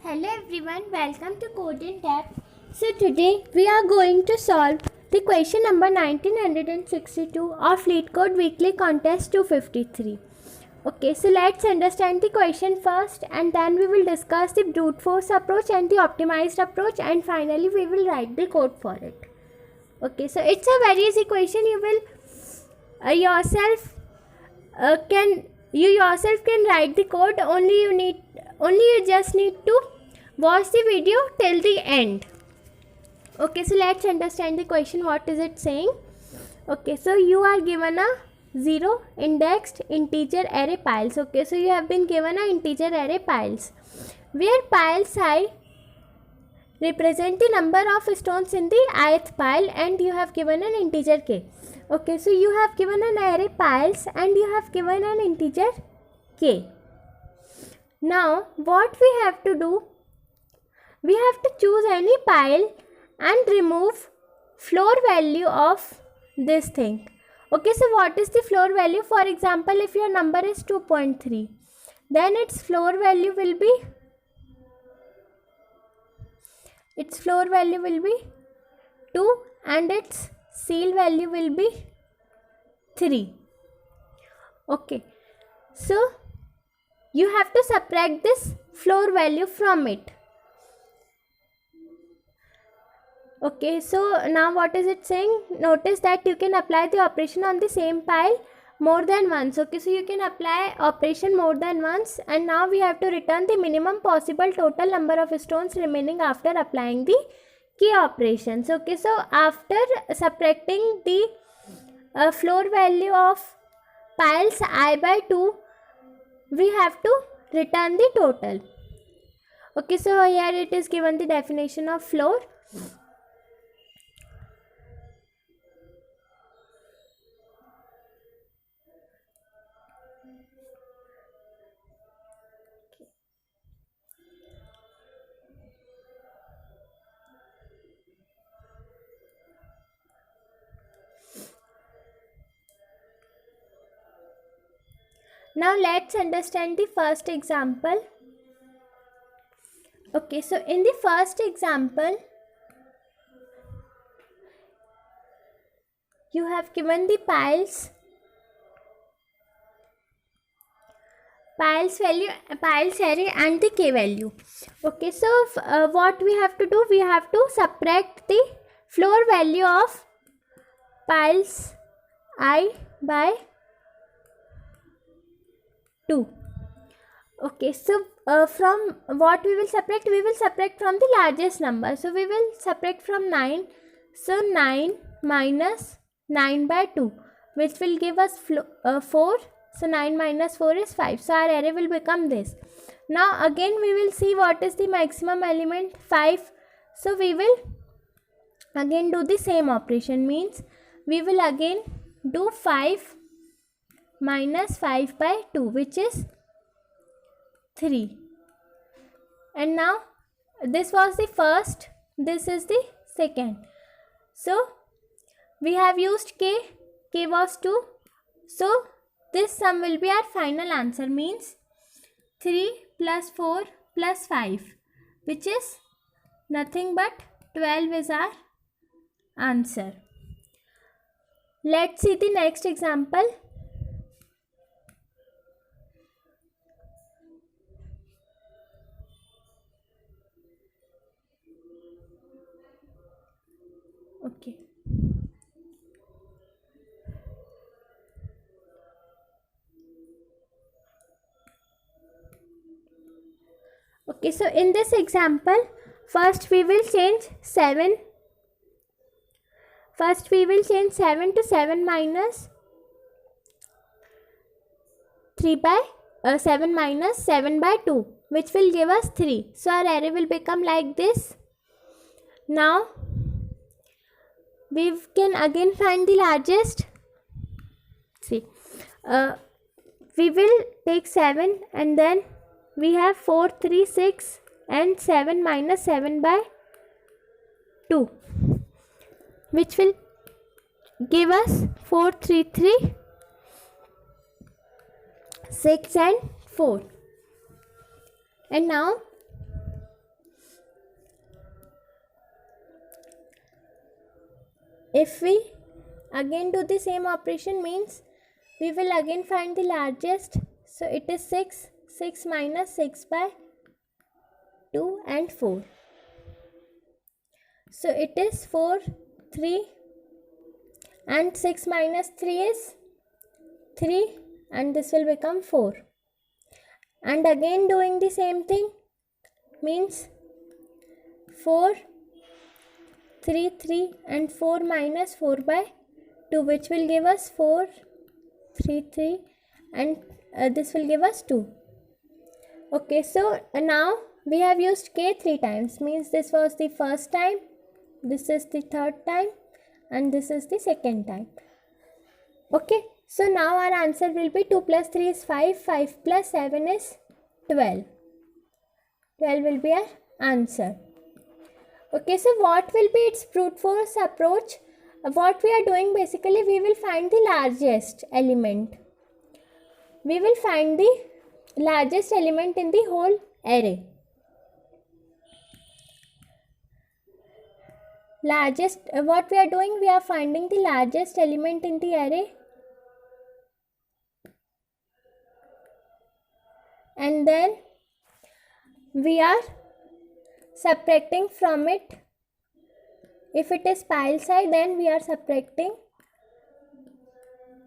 Hello everyone, welcome to Code in Depth. So today we are going to solve the question number 1962 of LeetCode Weekly Contest 253. Okay, so let's understand the question first and then we will discuss the brute force approach and the optimized approach, and finally we will write the code for it. Okay, so it's a very easy question. You will yourself can write the code. Only you just need to watch the video till the end. Okay, so let's understand the question. What is it saying? Okay, so you are given a 0 indexed integer array piles. Okay, so you have been given a integer array piles where piles I represent the number of stones in the ith pile, and you have given an integer k. Okay, so you have given an array piles and you have given an integer k. Now what we have to do, we have to choose any pile and remove floor value of this thing. Okay, so what is the floor value? For example, if your number is 2.3, then its floor value will be 2 and its ceil value will be 3. Okay, so you have to subtract this floor value from it. Okay, so now what is it saying? Notice that you can apply the operation on the same pile more than once. Okay, so you can apply operation more than once, and now we have to return the minimum possible total number of stones remaining after applying the key operations. Okay, so after subtracting the floor value of piles I by 2, we have to return the total. Okay, so here it is given the definition of floor. Now let's understand the first example. Okay, so in the first example, you have given the piles array and the k value. Okay, so what we have to do, we have to subtract the floor value of piles I by 2. Okay, so from what we will subtract from the largest number. So we will subtract from 9. So 9 minus 9 by 2, which will give us 4. So 9 minus 4 is 5. So our array will become this. Now again we will see what is the maximum element, 5. So we will again do the same operation, means we will again do 5 minus 5 by 2, which is 3. And now this was the first, this is the second. So we have used k was 2. So this sum will be our final answer, means 3 plus 4 plus 5, which is nothing but 12 is our answer. Let's see the next example. Okay. Okay, so in this example, first we will change 7. First we will change 7 to 7 minus 3 by 7 minus 7 by 2, which will give us 3. So our array will become like this. Now we can again find the largest. See, we will take 7 and then we have 4, 3, 6 and 7 minus 7 by 2, which will give us 4, 3, 3, 6 and 4. And now if we again do the same operation, means we will again find the largest. So it is 6. 6 minus 6 by 2 and 4. So it is 4, 3, and 6 minus 3 is 3, and this will become 4. And again doing the same thing, means 4, 3, 3, and 4 minus 4 by 2, which will give us 4, 3, 3, and this will give us 2. Okay, so now we have used k 3 times, means this was the first time, this is the third time, and this is the second time. Okay, so now our answer will be 2 plus 3 is 5, 5 plus 7 is 12. 12 will be our answer. Okay, so what will be its brute force approach? What we are doing, basically we will find the largest element. We will find the largest element in the whole array. What we are doing, we are finding the largest element in the array, and then we are subtracting from it. If it is pile psi, then we are subtracting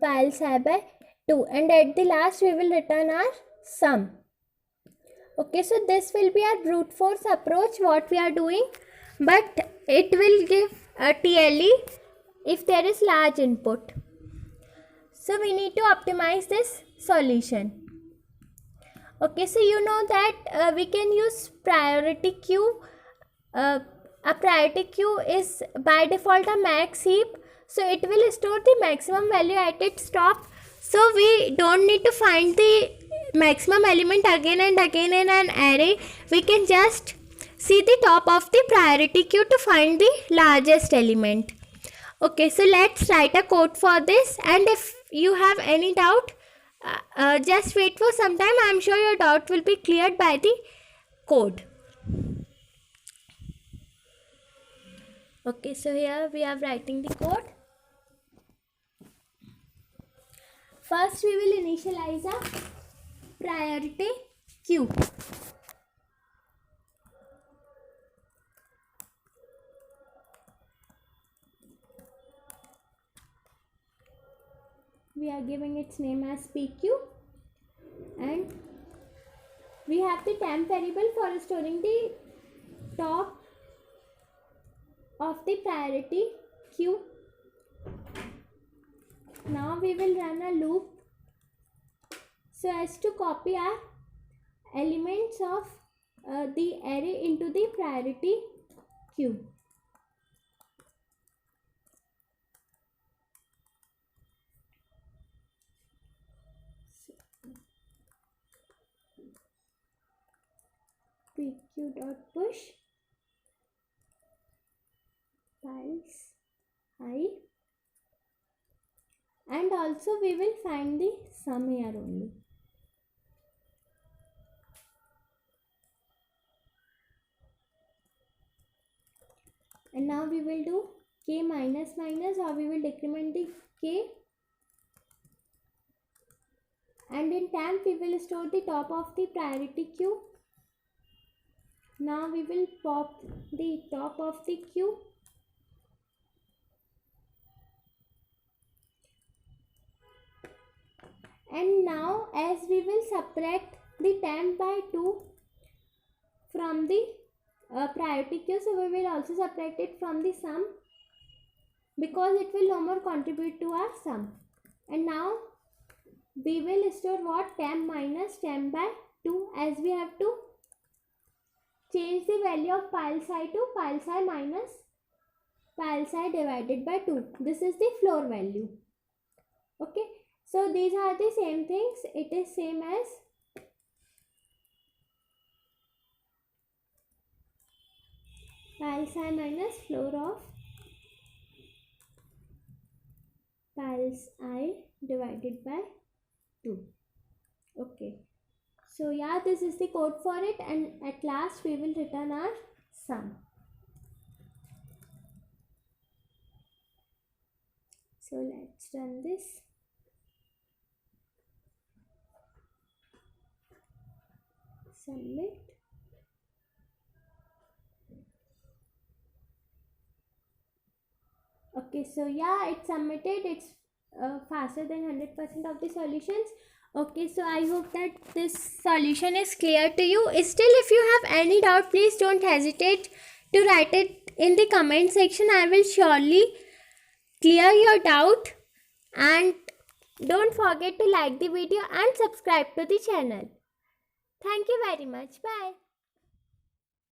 pile psi by 2, and at the last we will return our sum. Okay, so this will be our brute force approach, what we are doing, but it will give a TLE if there is large input. So we need to optimize this solution. Okay, so you know that we can use priority queue. A priority queue is by default a max heap, so it will store the maximum value at its top. So we don't need to find the maximum element again and again in an array. We can just see the top of the priority queue to find the largest element. Okay, so let's write a code for this, and if you have any doubt, just wait for some time. I am sure your doubt will be cleared by the code. Okay, so here we are writing the code. First we will initialize a priority queue. We are giving its name as PQ, and we have the temp variable for storing the top of the priority queue. Now we will run a loop so as to copy our elements of the array into the priority queue. PQ.push piles I, and also we will find the sum here only. And now we will do k minus minus, or we will decrement the k, and in temp we will store the top of the priority queue. Now we will pop the top of the queue, and now as we will subtract the temp by 2 from the priority queue, so we will also subtract it from the sum, because it will no more contribute to our sum. And now we will store what? Temp minus temp by 2, as we have to change the value of pile psi to pile psi minus pile psi divided by 2. This is the floor value. Okay, so these are the same things. It is same as pile psi minus floor of piles I divided by 2. Okay, so yeah, this is the code for it, and at last we will return our sum. So let's run this. Submit. Okay, so yeah, it's submitted. It's faster than 100% of the solutions. Okay, so I hope that this solution is clear to you. Still, if you have any doubt, please don't hesitate to write it in the comment section. I will surely clear your doubt. And don't forget to like the video and subscribe to the channel. Thank you very much. Bye.